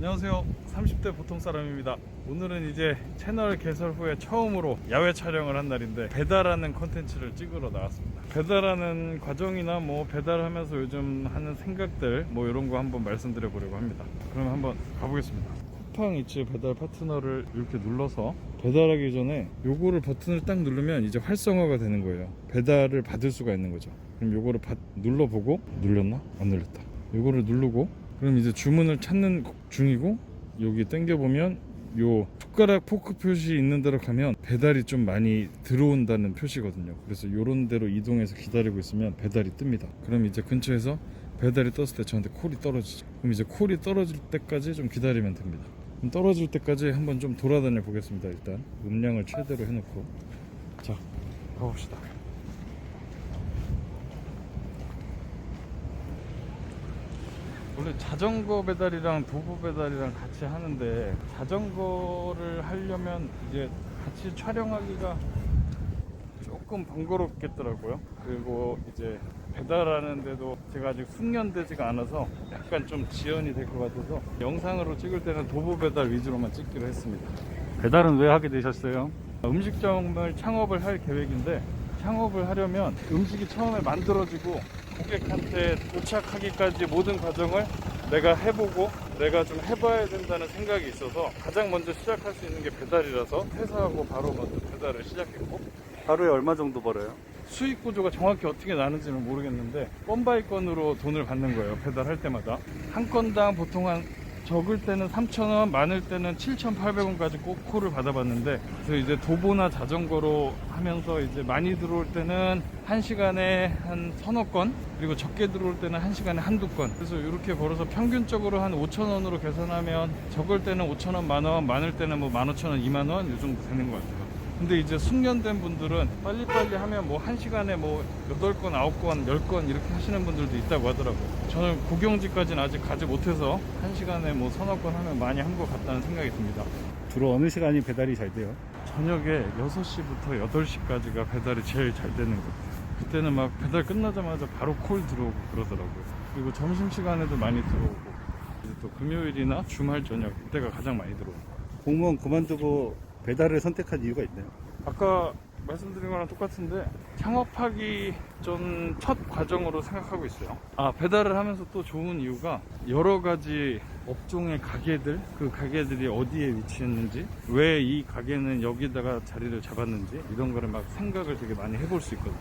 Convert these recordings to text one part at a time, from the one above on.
안녕하세요. 30대 보통사람입니다. 오늘은 이제 채널 개설 후에 처음으로 야외 촬영을 한 날인데 배달하는 컨텐츠를 찍으러 나왔습니다. 배달하는 과정이나 뭐 배달하면서 요즘 하는 생각들 뭐 이런 거 한번 말씀드려 보려고 합니다. 그럼 한번 가보겠습니다. 쿠팡이츠 배달 파트너를 이렇게 눌러서 배달하기 전에 요거를 버튼을 딱 누르면 이제 활성화가 되는 거예요. 배달을 받을 수가 있는 거죠. 그럼 요거를 눌러보고 눌렸나? 안 눌렸다. 요거를 누르고 그럼 이제 주문을 찾는 중이고, 여기 당겨보면 요 숟가락 포크 표시 있는 데로 가면 배달이 좀 많이 들어온다는 표시거든요. 그래서 요런 데로 이동해서 기다리고 있으면 배달이 뜹니다. 그럼 이제 근처에서 배달이 떴을 때 저한테 콜이 떨어지죠. 그럼 이제 콜이 떨어질 때까지 좀 기다리면 됩니다. 그럼 떨어질 때까지 한번 좀 돌아다녀 보겠습니다. 일단 음량을 최대로 해놓고 자, 가봅시다. 원래 자전거 배달이랑 도보 배달이랑 같이 하는데, 자전거를 하려면 이제 같이 촬영하기가 조금 번거롭겠더라고요. 그리고 이제 배달하는데도 제가 아직 숙련되지가 않아서 약간 좀 지연이 될 것 같아서 영상으로 찍을 때는 도보 배달 위주로만 찍기로 했습니다. 배달은 왜 하게 되셨어요? 음식점을 창업을 할 계획인데, 창업을 하려면 음식이 처음에 만들어지고 고객한테 도착하기까지 모든 과정을 내가 해보고 내가 좀 해봐야 된다는 생각이 있어서 가장 먼저 시작할 수 있는 게 배달이라서 퇴사하고 바로 먼저 배달을 시작했고, 하루에 얼마 정도 벌어요? 수익 구조가 정확히 어떻게 나는지는 모르겠는데 건 바이 건으로 돈을 받는 거예요. 배달할 때마다 한 건당 보통 한 적을 때는 3,000원, 많을 때는 7,800원까지 꼭 콜을 받아봤는데, 그래서 이제 도보나 자전거로 하면서 이제 많이 들어올 때는 1시간에 한 서너 건, 그리고 적게 들어올 때는 1시간에 한두 건, 그래서 이렇게 벌어서 평균적으로 한 5,000원으로 계산하면 적을 때는 5,000원, 만원, 많을 때는 뭐 15,000원, 2만원 이 정도 되는 것 같아요. 근데 이제 숙련된 분들은 빨리빨리 하면 뭐 1시간에 뭐 8건, 9건, 10건 이렇게 하시는 분들도 있다고 하더라고요. 저는 고경지까지는 아직 가지 못해서 1시간에 뭐 서너 건 하면 많이 한 것 같다는 생각이 듭니다. 주로 어느 시간이 배달이 잘 돼요? 저녁에 6시부터 8시까지가 배달이 제일 잘 되는 것 같아요. 그때는 막 배달 끝나자마자 바로 콜 들어오고 그러더라고요. 그리고 점심시간에도 많이 들어오고, 이제 또 금요일이나 주말 저녁 이때가 가장 많이 들어오고. 공무원 그만두고 배달을 선택한 이유가 있나요? 아까 말씀드린 거랑 똑같은데 창업하기 전 첫 과정으로 생각하고 있어요. 배달을 하면서 또 좋은 이유가 여러 가지 업종의 가게들, 그 가게들이 어디에 위치했는지, 왜 이 가게는 여기다가 자리를 잡았는지 이런 거를 막 생각을 되게 많이 해볼 수 있거든요.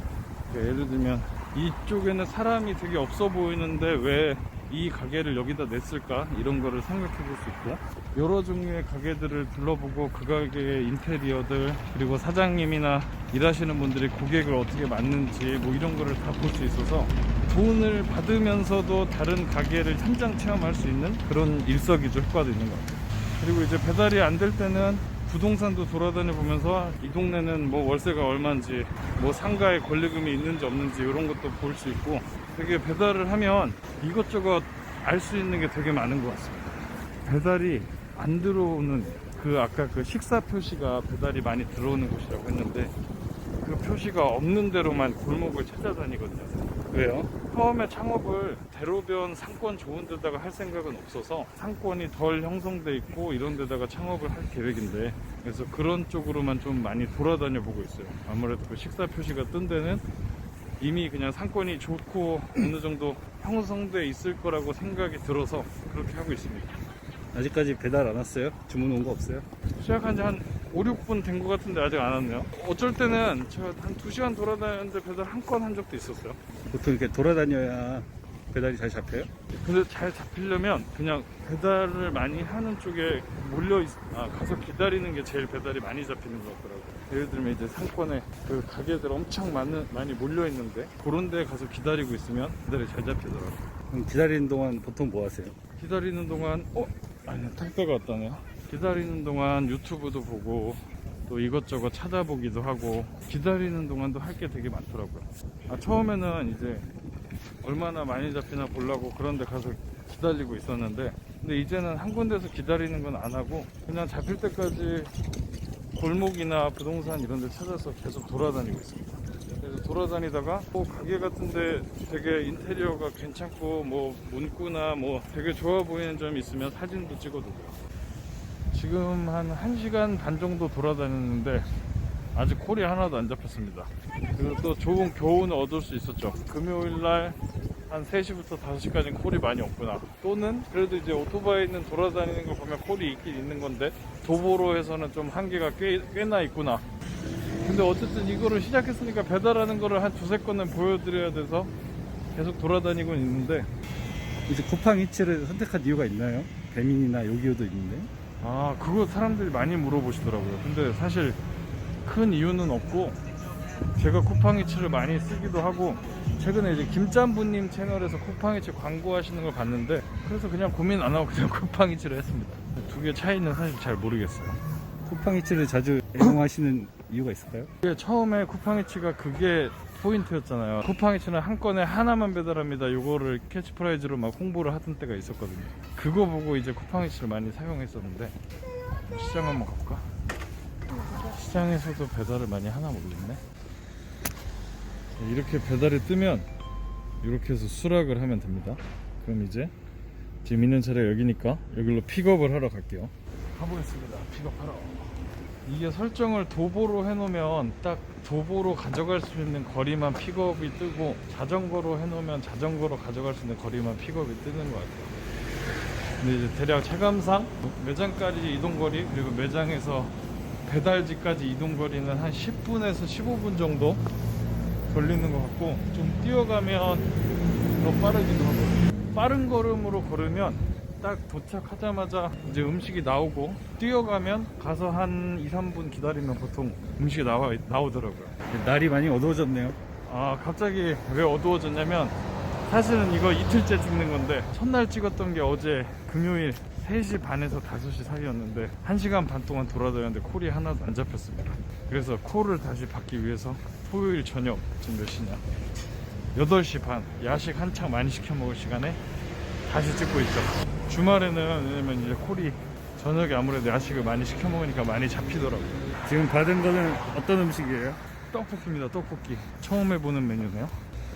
그러니까 예를 들면 이쪽에는 사람이 되게 없어 보이는데 왜 이 가게를 여기다 냈을까, 이런 거를 생각해 볼 수 있고, 여러 종류의 가게들을 둘러보고 그 가게의 인테리어들, 그리고 사장님이나 일하시는 분들이 고객을 어떻게 맞는지 뭐 이런 거를 다 볼 수 있어서 돈을 받으면서도 다른 가게를 현장 체험할 수 있는 그런 일석이조 효과도 있는 것 같아요. 그리고 이제 배달이 안 될 때는 부동산도 돌아다녀 보면서 이 동네는 뭐 월세가 얼마인지, 뭐 상가에 권리금이 있는지 없는지 이런 것도 볼 수 있고, 되게 배달을 하면 이것저것 알 수 있는 게 되게 많은 것 같습니다. 배달이 안 들어오는 아까 그 식사 표시가 배달이 많이 들어오는 곳이라고 했는데, 그 표시가 없는 데로만 골목을 찾아다니거든요. 왜요? 처음에 창업을 대로변 상권 좋은 데다가 할 생각은 없어서 상권이 덜 형성돼 있고 이런 데다가 창업을 할 계획인데, 그래서 그런 쪽으로만 좀 많이 돌아다녀 보고 있어요. 아무래도 그 식사 표시가 뜬 데는 이미 그냥 상권이 좋고 어느 정도 형성돼 있을 거라고 생각이 들어서 그렇게 하고 있습니다. 아직까지 배달 안 왔어요? 주문 온 거 없어요? 시작한 지 한 5, 6분 된 것 같은데 아직 안 왔네요. 어쩔 때는 제가 한 2시간 돌아다녔는데 배달 한 건 한 적도 있었어요. 보통 이렇게 돌아다녀야 배달이 잘 잡혀요? 근데 잘 잡히려면 그냥 배달을 많이 하는 쪽에 가서 기다리는 게 제일 배달이 많이 잡히는 것 같더라고요. 예를 들면 이제 상권에 그 가게들 엄청 많이 몰려 있는데 그런 데 가서 기다리고 있으면 배달이 잘 잡히더라고요. 그럼 기다리는 동안 보통 뭐 하세요? 기다리는 동안 택배가 왔다네요. 기다리는 동안 유튜브도 보고 또 이것저것 찾아보기도 하고, 기다리는 동안도 할 게 되게 많더라고요. 처음에는 이제 얼마나 많이 잡히나 보려고 그런 데 가서 기다리고 있었는데, 근데 이제는 한 군데서 기다리는 건 안 하고 그냥 잡힐 때까지 골목이나 부동산 이런 데 찾아서 계속 돌아다니고 있습니다. 그래서 돌아다니다가 가게 같은데 되게 인테리어가 괜찮고 뭐 문구나 뭐 되게 좋아 보이는 점이 있으면 사진도 찍어두고요. 지금 한 1시간 반 정도 돌아다녔는데 아직 콜이 하나도 안 잡혔습니다. 그리고 또 좋은 교훈을 얻을 수 있었죠. 금요일날 한 3시부터 5시까지는 콜이 많이 없구나. 또는 그래도 이제 오토바이는 돌아다니는 거 보면 콜이 있긴 있는 건데 도보로에서는 좀 한계가 꽤나 있구나. 근데 어쨌든 이거를 시작했으니까 배달하는 거를 한 두세 건은 보여드려야 돼서 계속 돌아다니고 있는데, 이제 쿠팡이츠를 선택한 이유가 있나요? 배민이나 요기요도 있는데. 그거 사람들이 많이 물어보시더라고요. 근데 사실 큰 이유는 없고, 제가 쿠팡이츠를 많이 쓰기도 하고, 최근에 이제 김짬부님 채널에서 쿠팡이츠 광고하시는 걸 봤는데, 그래서 그냥 고민 안 하고 그냥 쿠팡이츠를 했습니다. 두 개 차이는 사실 잘 모르겠어요. 쿠팡이츠를 자주 애용하시는 이유가 있을까요? 처음에 쿠팡이츠가 그게 포인트였잖아요. 쿠팡이츠는 한 건에 하나만 배달합니다. 요거를 캐치프라이즈로 막 홍보를 하던 때가 있었거든요. 그거 보고 이제 쿠팡이츠를 많이 사용했었는데, 시장 한번 가볼까? 시장에서도 배달을 많이 하나 모르겠네. 이렇게 배달이 뜨면 이렇게 해서 수락을 하면 됩니다. 그럼 이제 지금 있는 차례가 여기니까 여기로 픽업을 하러 갈게요. 가보겠습니다. 픽업하러. 이게 설정을 도보로 해놓으면 딱 도보로 가져갈 수 있는 거리만 픽업이 뜨고, 자전거로 해놓으면 자전거로 가져갈 수 있는 거리만 픽업이 뜨는 것 같아요. 근데 이제 대략 체감상 매장까지 이동거리, 그리고 매장에서 배달지까지 이동거리는 한 10분에서 15분 정도 걸리는 것 같고, 좀 뛰어가면 더 빠르기도 하고, 빠른 걸음으로 걸으면 딱 도착하자마자 이제 음식이 나오고, 뛰어가면 가서 한 2, 3분 기다리면 보통 음식이 나오더라고요. 날이 많이 어두워졌네요. 갑자기 왜 어두워졌냐면, 사실은 이거 이틀째 찍는 건데 첫날 찍었던 게 어제 금요일 3시 반에서 5시 사이였는데 1시간 반 동안 돌아다녔는데 콜이 하나도 안 잡혔습니다. 그래서 콜을 다시 받기 위해서 토요일 저녁, 지금 몇 시냐, 8시 반, 야식 한창 많이 시켜 먹을 시간에 다시 찍고 있죠. 주말에는 왜냐면 이제 콜이 저녁에 아무래도 야식을 많이 시켜 먹으니까 많이 잡히더라고요. 지금 받은 거는 어떤 음식이에요? 떡볶이입니다. 떡볶이 처음 해보는 메뉴네요.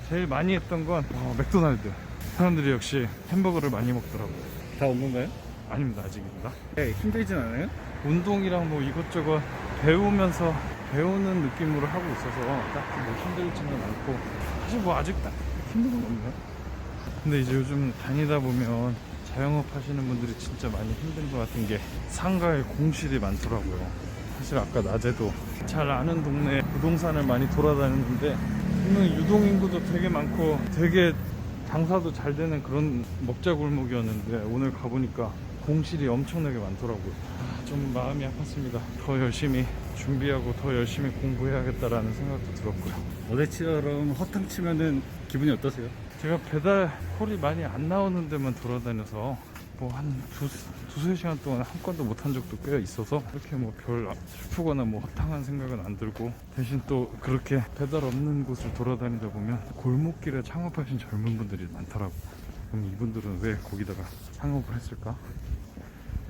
제일 많이 했던 건 맥도날드. 사람들이 역시 햄버거를 많이 먹더라고요. 다 온 건가요? 아닙니다. 아직입니다. 네, 힘들진 않아요? 운동이랑 뭐 이것저것 배우면서 배우는 느낌으로 하고 있어서 딱히 뭐 힘들지는 않고, 사실 뭐 아직 딱 힘든 건 없네요. 근데 이제 요즘 다니다 보면 자영업 하시는 분들이 진짜 많이 힘든 것 같은 게, 상가에 공실이 많더라고요. 사실 아까 낮에도 잘 아는 동네 부동산을 많이 돌아다녔는데, 오늘 유동인구도 되게 많고 되게 장사도 잘 되는 그런 먹자골목이었는데, 오늘 가보니까 공실이 엄청나게 많더라고요. 좀 마음이 아팠습니다. 더 열심히 준비하고 더 열심히 공부해야겠다라는 생각도 들었고요. 어제처럼 허탕 치면은 기분이 어떠세요? 제가 배달 콜이 많이 안 나오는 데만 돌아다녀서 뭐 한 두세 시간 동안 한 건도 못 한 적도 꽤 있어서 이렇게 뭐 별 슬프거나 뭐 허탕한 생각은 안 들고, 대신 또 그렇게 배달 없는 곳을 돌아다니다 보면 골목길에 창업하신 젊은 분들이 많더라고요. 그럼 이분들은 왜 거기다가 창업을 했을까?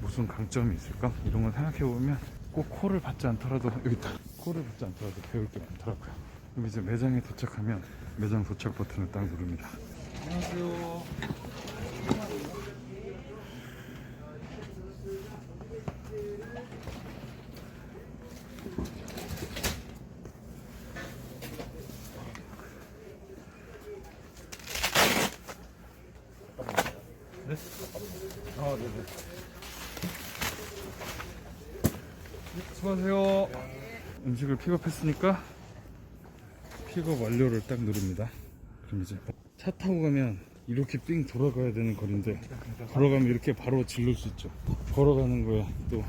무슨 강점이 있을까? 이런 걸 생각해 보면 꼭 콜을 받지 않더라도, 여기 있다, 콜을 받지 않더라도 배울 게 많더라고요. 그럼 이제 매장에 도착하면 매장 도착 버튼을 딱 누릅니다. 안녕하세요. 네? 네네. 수고하세요. 음식을 픽업했으니까 픽업 완료를 딱 누릅니다. 그럼 이제 차 타고 가면 이렇게 삥 돌아가야 되는 거리인데, 걸어가면 이렇게 바로 질릴 수 있죠. 걸어가는 거에 또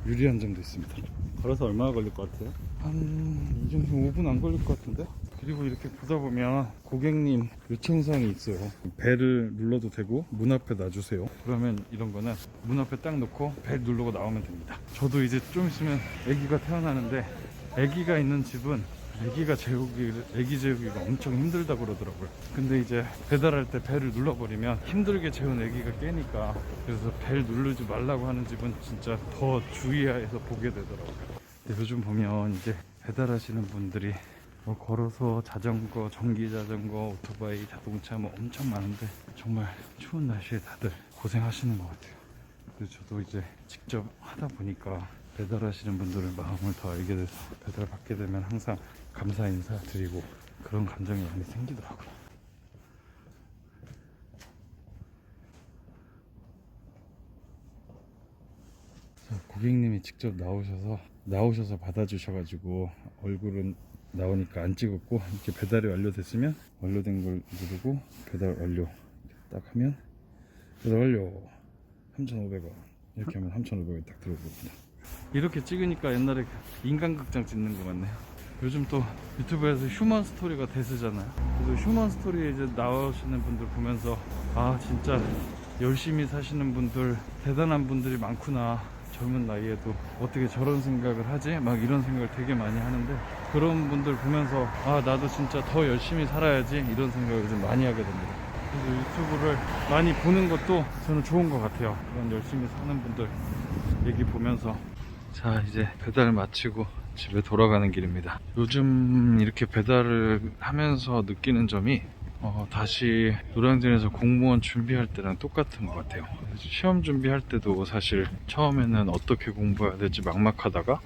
유리한 점도 있습니다. 걸어서 얼마나 걸릴 것 같아요? 한 이 정도 5분 안 걸릴 것 같은데? 그리고 이렇게 보다 보면 고객님 요청사항이 있어요. 벨을 눌러도 되고 문 앞에 놔주세요. 그러면 이런 거는 문 앞에 딱 놓고 벨 누르고 나오면 됩니다. 저도 이제 좀 있으면 아기가 태어나는데, 아기가 있는 집은 아기 재우기가 엄청 힘들다고 그러더라고요. 근데 이제 배달할 때 벨을 눌러버리면 힘들게 재운 아기가 깨니까, 그래서 벨 누르지 말라고 하는 집은 진짜 더 주의해서 보게 되더라고요. 근데 요즘 보면 이제 배달하시는 분들이 뭐 걸어서 자전거, 전기 자전거, 오토바이, 자동차 뭐 엄청 많은데 정말 추운 날씨에 다들 고생하시는 것 같아요. 그래서 저도 이제 직접 하다 보니까 배달하시는 분들의 마음을 더 알게 돼서 배달 받게 되면 항상 감사 인사 드리고 그런 감정이 많이 생기더라고요. 고객님이 직접 나오셔서 받아주셔가지고 얼굴은 나오니까 안 찍었고, 이렇게 배달이 완료됐으면 완료된 걸 누르고 배달 완료 딱 하면 배달 완료 3,500원 이렇게 하면 3,500원 딱 들어오거든요. 이렇게 찍으니까 옛날에 인간극장 찍는 것 같네요. 요즘 또 유튜브에서 휴먼 스토리가 대세잖아요. 그래서 휴먼 스토리에 이제 나오시는 분들 보면서 아 진짜 열심히 사시는 분들, 대단한 분들이 많구나, 젊은 나이에도 어떻게 저런 생각을 하지? 막 이런 생각을 되게 많이 하는데, 그런 분들 보면서 아 나도 진짜 더 열심히 살아야지 이런 생각을 좀 많이 하게 됩니다. 그래서 유튜브를 많이 보는 것도 저는 좋은 것 같아요. 그런 열심히 사는 분들 얘기 보면서. 자, 이제 배달 마치고 집에 돌아가는 길입니다. 요즘 이렇게 배달을 하면서 느끼는 점이 다시 노량진에서 공무원 준비할 때랑 똑같은 것 같아요. 시험 준비할 때도 사실 처음에는 어떻게 공부해야 될지 막막하다가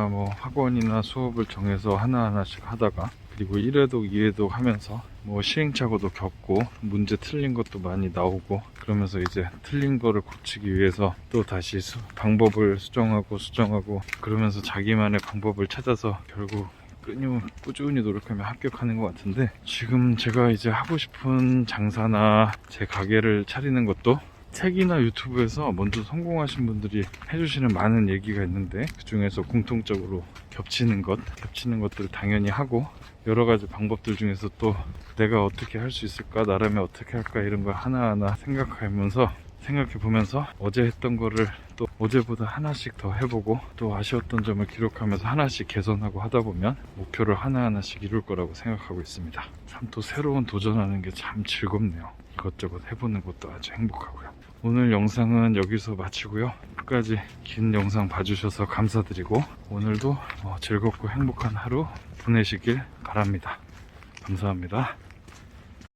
뭐 학원이나 수업을 정해서 하나하나씩 하다가, 그리고 1회독 2회독 하면서 뭐 시행착오도 겪고 문제 틀린 것도 많이 나오고, 그러면서 이제 틀린 거를 고치기 위해서 또 다시 방법을 수정하고 그러면서 자기만의 방법을 찾아서 결국 꾸준히 노력하며 합격하는 것 같은데, 지금 제가 이제 하고 싶은 장사나 제 가게를 차리는 것도 책이나 유튜브에서 먼저 성공하신 분들이 해주시는 많은 얘기가 있는데, 그 중에서 공통적으로 겹치는 것들을 당연히 하고, 여러 가지 방법들 중에서 또 내가 어떻게 할 수 있을까, 나라면 어떻게 할까, 이런 걸 하나하나 생각해 보면서 어제 했던 거를 또 어제보다 하나씩 더 해보고, 또 아쉬웠던 점을 기록하면서 하나씩 개선하고 하다 보면 목표를 하나하나씩 이룰 거라고 생각하고 있습니다. 참 또 새로운 도전하는 게 참 즐겁네요. 이것저것 해보는 것도 아주 행복하고요. 오늘 영상은 여기서 마치고요. 끝까지 긴 영상 봐주셔서 감사드리고, 오늘도 즐겁고 행복한 하루 보내시길 바랍니다. 감사합니다.